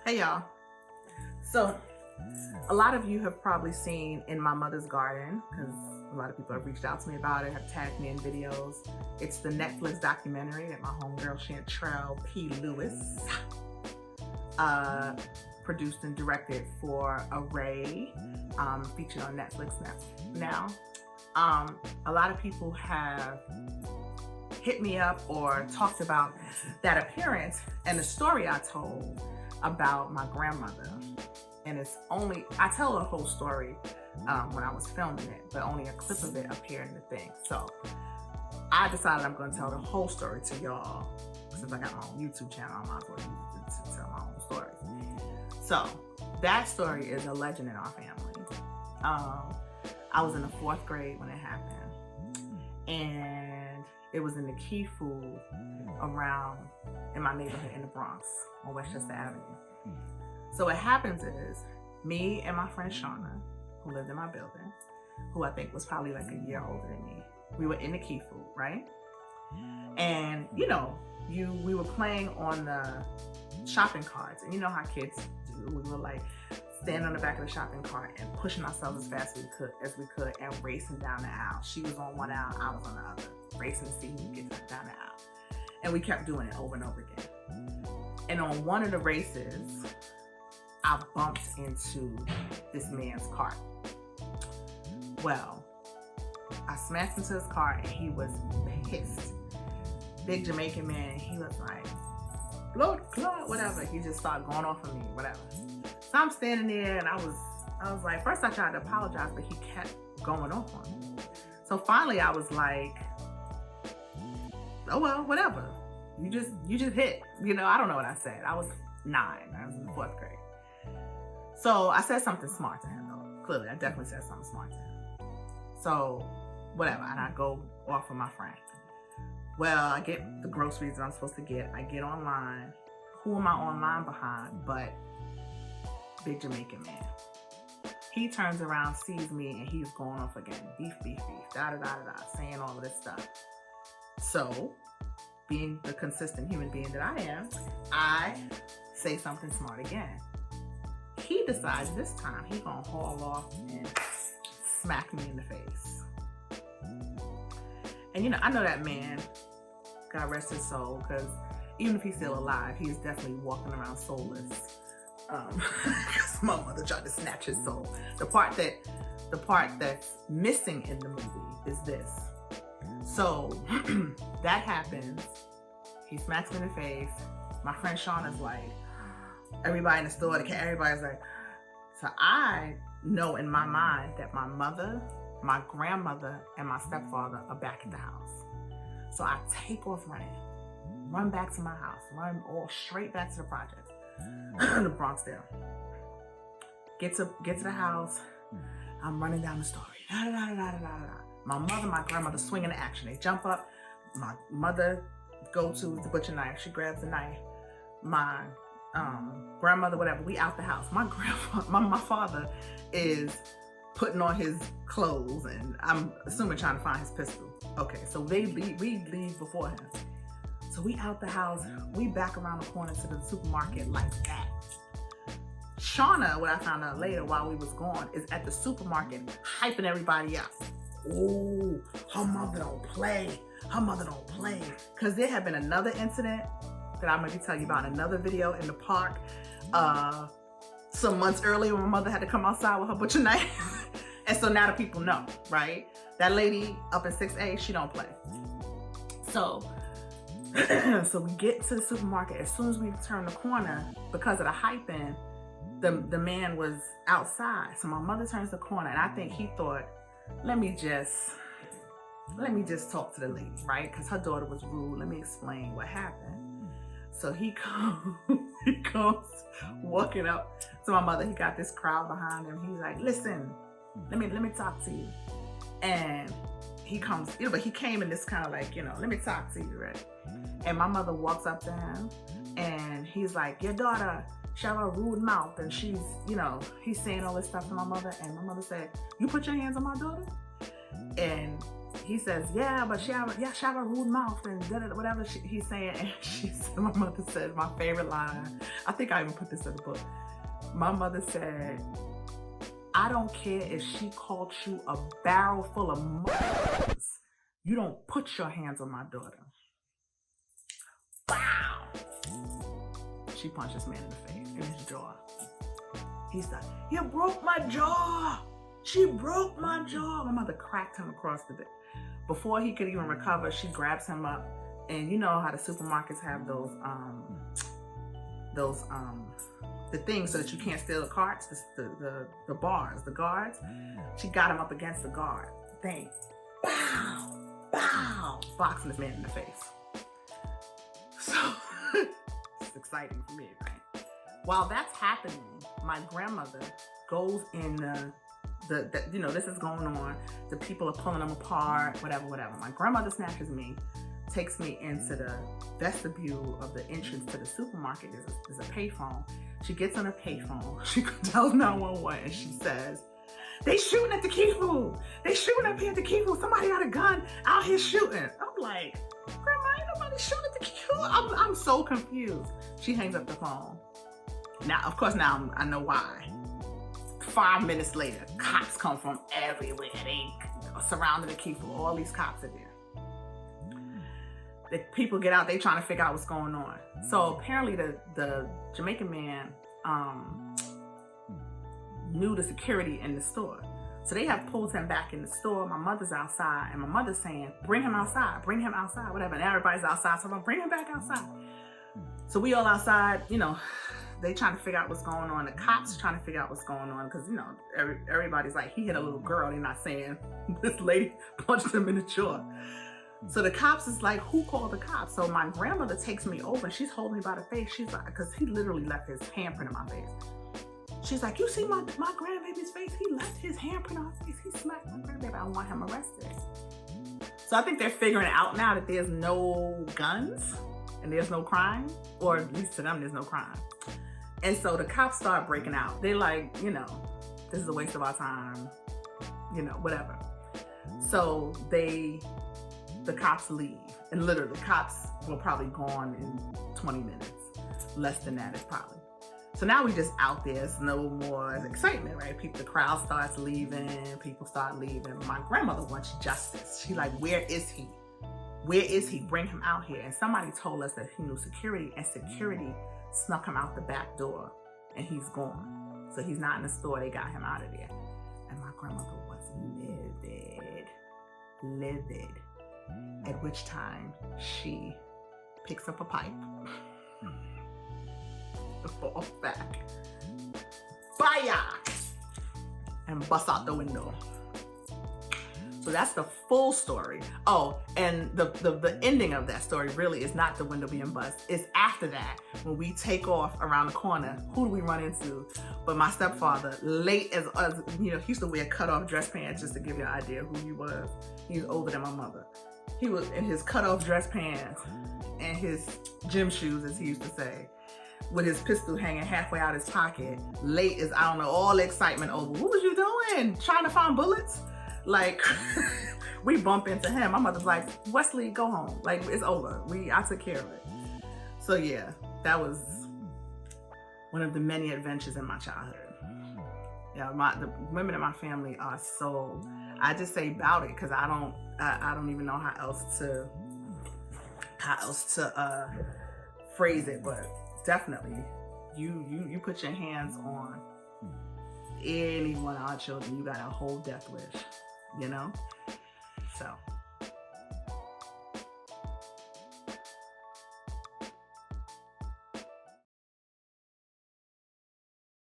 Hey y'all. So a lot of you have probably seen In My Mother's Garden, because a lot of people have reached out to me about it, have tagged me in videos. It's the Netflix documentary that my homegirl Chantrell P. Lewis produced and directed for Array, featured on Netflix now. A lot of people have hit me up or talked about that appearance and the story I told about my grandmother. And I tell the whole story when I was filming it, but only a clip of it appeared in the thing. So I decided I'm going to tell the whole story to y'all. Since I got my own YouTube channel, I might as well use it to tell my own stories. So that story is a legend in our family. I was in the 4th grade when it happened. And it was in the Key Food around in my neighborhood in the Bronx on Westchester Avenue. So what happens is me and my friend Shauna, who lived in my building, who I think was probably like a year older than me, we were in the Key Food, right? And we were playing on the shopping carts, and you know how kids do. We were like standing on the back of the shopping cart and pushing ourselves as fast as we could and racing down the aisle. She was on one aisle, I was on the other, racing to see who could get down the aisle. And we kept doing it over and over again. And on one of the races, I bumped into this man's cart. Well, I smashed into his car and he was pissed. Big Jamaican man, he was like, blow the clot, whatever. He just started going off on me, whatever. So I'm standing there and I was like, first I tried to apologize, but he kept going off on me. So finally I was like, oh well, whatever. You just hit. I don't know what I said. I was 9. I was in the 4th grade. So I said something smart to him though. Clearly, I definitely said something smart to him. So whatever, and I go off with my friend. Well, I get the groceries that I'm supposed to get. I get online. Who am I online behind but Big Jamaican man? He turns around, sees me, and he's going off again. Beef, da-da-da-da-da, saying all of this stuff. So, being the consistent human being that I am, I say something smart again. He decides this time he gonna haul off and smack me in the face. And I know that man, God rest his soul, because even if he's still alive, he's definitely walking around soulless. Because my mother tried to snatch his soul. The part that's missing in the movie is this. So that happens. He smacks me in the face. My friend Shauna's like, everybody in the store, everybody's like, so I know in my mind that my mother, my grandmother, and my stepfather are back at the house. So I take off running, run back to my house, run all straight back to the projects, the Bronx there. Get to the house. I'm running down the story. My mother, my grandmother swing into action. They jump up. My mother goes to the butcher knife. She grabs the knife. My grandmother, whatever, we out the house. My father is putting on his clothes and I'm assuming trying to find his pistol. Okay, so we leave before him. So we out the house, we back around the corner to the supermarket like that. Shauna, what I found out later while we was gone, is at the supermarket hyping everybody up. Oh, her mother don't play. Her mother don't play. Because there had been another incident that I'm going to tell you about in another video in the park some months earlier when my mother had to come outside with her butcher knife. And so now the people know, right? That lady up in 6A, she don't play. So we get to the supermarket. As soon as we turn the corner, because of the hyping, the man was outside. So my mother turns the corner and I think he thought, let me just talk to the lady, right? Because her daughter was rude. Let me explain what happened. So he comes walking up to my mother. He got this crowd behind him. He's like, listen, let me talk to you. And he comes, but he came in this kind of like, let me talk to you, right? And my mother walks up to him and he's like, your daughter, she have a rude mouth. And she's, he's saying all this stuff to my mother. And my mother said, you put your hands on my daughter? And he says, yeah, but she have a rude mouth and whatever he's saying. And my mother said, my favorite line, I think I even put this in the book. My mother said, I don't care if she called you a barrel full of motherfuckers. You don't put your hands on my daughter. Wow. She punched this man in the face, in his jaw. He's like, you broke my jaw. She broke my jaw. My mother cracked him across the bed. Before he could even recover, she grabs him up. And you know how the supermarkets have those the things so that you can't steal the carts, the bars, the guards. She got him up against the guard thing. Bow, bow, boxing this man in the face. So it's exciting for me, right? While that's happening, my grandmother goes in this is going on. The people are pulling them apart, whatever. My grandmother snatches me, takes me into the vestibule of the entrance to the supermarket. There's a payphone. She gets on her payphone. She tells 911 and she says, they shooting at the Kifu. They shooting up here at the Kifu. Somebody got a gun out here shooting. I'm like, Grandma, ain't nobody shooting at the Kifu. I'm so confused. She hangs up the phone. Now, of course, now I know why. 5 minutes later, cops come from everywhere. They surrounded the Kifu. All these cops are there. The people get out, they trying to figure out what's going on. So apparently the Jamaican man knew the security in the store. So they have pulled him back in the store. My mother's outside and my mother's saying, bring him outside, whatever. And everybody's outside, so I'm bring him back outside. So we all outside, they trying to figure out what's going on. The cops are trying to figure out what's going on because, everybody's like, he hit a little girl. They're not saying this lady punched him in the jaw. So the cops is like, who called the cops? So my grandmother takes me over and she's holding me by the face. She's like, because he literally left his handprint in my face. She's like, you see my grandbaby's face? He left his handprint on his face. He smacked my grandbaby. I want him arrested. So I think they're figuring out now that there's no guns and there's no crime, or at least to them, there's no crime. And so the cops start breaking out. They're like, this is a waste of our time, whatever. So the cops leave. And literally, the cops will probably gone in 20 minutes. Less than that is probably. So now we just out there. It's no more excitement, right? The crowd starts leaving. People start leaving. My grandmother wants justice. She's like, where is he? Where is he? Bring him out here. And somebody told us that he knew security, and security snuck him out the back door, and he's gone. So he's not in the store. They got him out of there. And my grandmother was livid. At which time she picks up a pipe, falls back, fire, and busts out the window. So that's the full story. Oh, and the ending of that story really is not the window being bust. It's after that, when we take off around the corner, who do we run into? But my stepfather, late as he used to wear cut-off dress pants, just to give you an idea who he was. He was older than my mother. He was in his cut-off dress pants and his gym shoes, as he used to say, with his pistol hanging halfway out his pocket. Late as, I don't know, all the excitement over. What was you doing? Trying to find bullets? Like, we bump into him. My mother's like, Wesley, go home. Like, it's over. I took care of it. So yeah, that was one of the many adventures in my childhood. Yeah, the women in my family are so, I just say about it because I don't even know how else to phrase it, but definitely you put your hands on any one of our children, you got a whole death wish, So